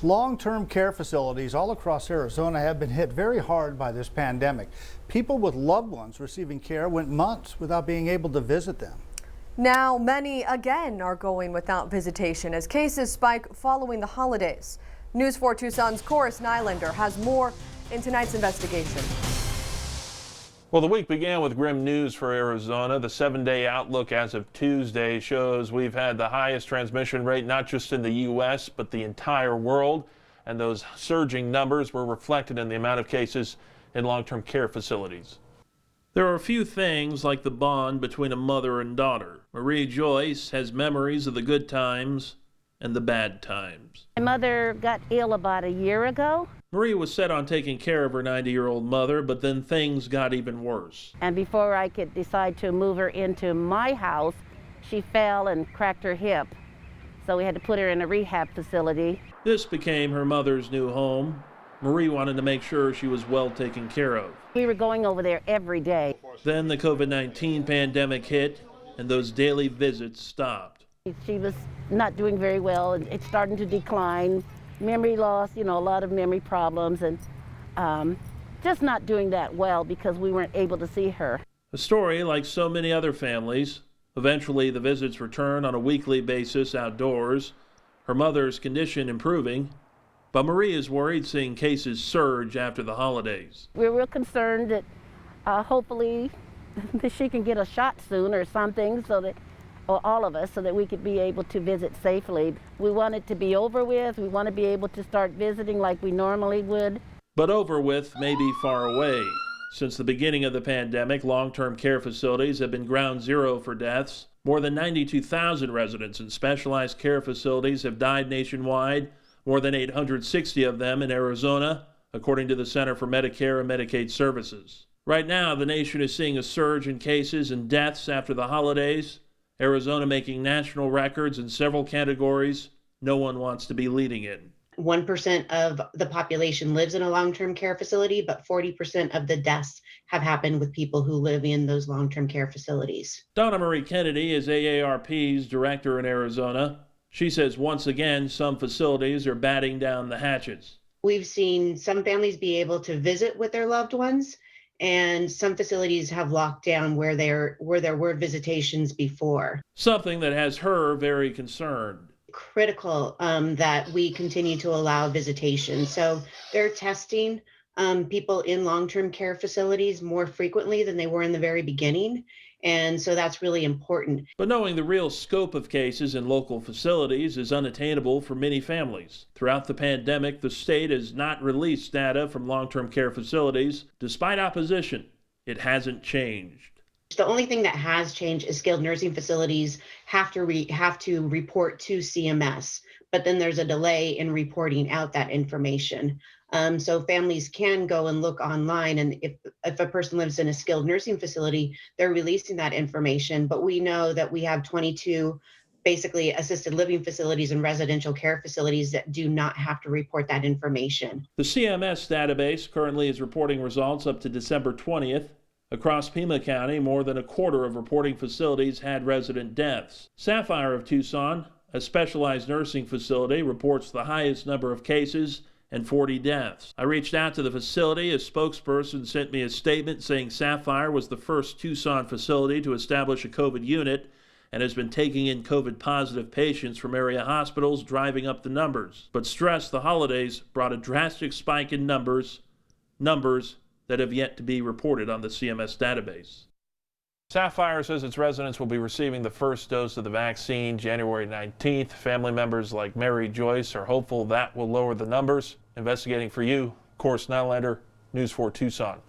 Long-term care facilities all across Arizona have been hit very hard by this pandemic. People with loved ones receiving care went months without being able to visit them. Now many again are going without visitation as cases spike following the holidays. News 4 Tucson's Chorus Nylander has more in tonight's investigation. Well, the week began with grim news for Arizona. The 7-day outlook as of Tuesday shows we've had the highest transmission rate not just in the U.S. but the entire world, and those surging numbers were reflected in the amount of cases in long-term care facilities. There are a few things like the bond between a mother and daughter. Marie Joyce has memories of the good times and the bad times. My mother got ill about a year ago. Marie was set on taking care of her 90-year-old mother, but then things got even worse. And before I could decide to move her into my house, she fell and cracked her hip. So we had to put her in a rehab facility. This became her mother's new home. Marie wanted to make sure she was well taken care of. We were going over there every day. Then the COVID-19 pandemic hit, and those daily visits stopped. She was not doing very well, and it's starting to decline. Memory loss, a lot of memory problems, and just not doing that well because we weren't able to see her. A story like so many other families. Eventually, the visits return on a weekly basis outdoors. Her mother's condition improving, but Marie is worried seeing cases surge after the holidays. We're real concerned that hopefully that she can get a shot soon or something, so that, or all of us, so that we could be able to visit safely. We want it to be over with. We want to be able to start visiting like we normally would. But over with may be far away. Since the beginning of the pandemic, long-term care facilities have been ground zero for deaths. More than 92,000 residents in specialized care facilities have died nationwide, more than 860 of them in Arizona, according to the Center for Medicare and Medicaid Services. Right now, the nation is seeing a surge in cases and deaths after the holidays. Arizona making national records in several categories no one wants to be leading in. 1% of the population lives in a long-term care facility, but 40% of the deaths have happened with people who live in those long-term care facilities. Donna Marie Kennedy is AARP's director in Arizona. She says once again some facilities are batting down the hatches. We've seen some families be able to visit with their loved ones, and some facilities have locked down where there were visitations before. Something that has her very concerned. Critical that we continue to allow visitation. So they're testing people in long-term care facilities more frequently than they were in the very beginning. And so that's really important. But knowing the real scope of cases in local facilities is unattainable for many families. Throughout the pandemic, the state has not released data from long-term care facilities. Despite opposition, it hasn't changed. The only thing that has changed is skilled nursing facilities have to report to CMS, but then there's a delay in reporting out that information. So families can go and look online, and if a person lives in a skilled nursing facility, they're releasing that information. But we know that we have 22 basically assisted living facilities and residential care facilities that do not have to report that information. The CMS database currently is reporting results up to December 20th. Across Pima County, more than a quarter of reporting facilities had resident deaths. Sapphire of Tucson, a specialized nursing facility, reports the highest number of cases and 40 deaths. I reached out to the facility. A spokesperson sent me a statement saying Sapphire was the first Tucson facility to establish a COVID unit and has been taking in COVID-positive patients from area hospitals, driving up the numbers. But stressed the holidays brought a drastic spike in numbers that have yet to be reported on the CMS database. Sapphire says its residents will be receiving the first dose of the vaccine January 19th. Family members like Mary Joyce are hopeful that will lower the numbers. Investigating for you, Chorus Nylander, News 4 Tucson.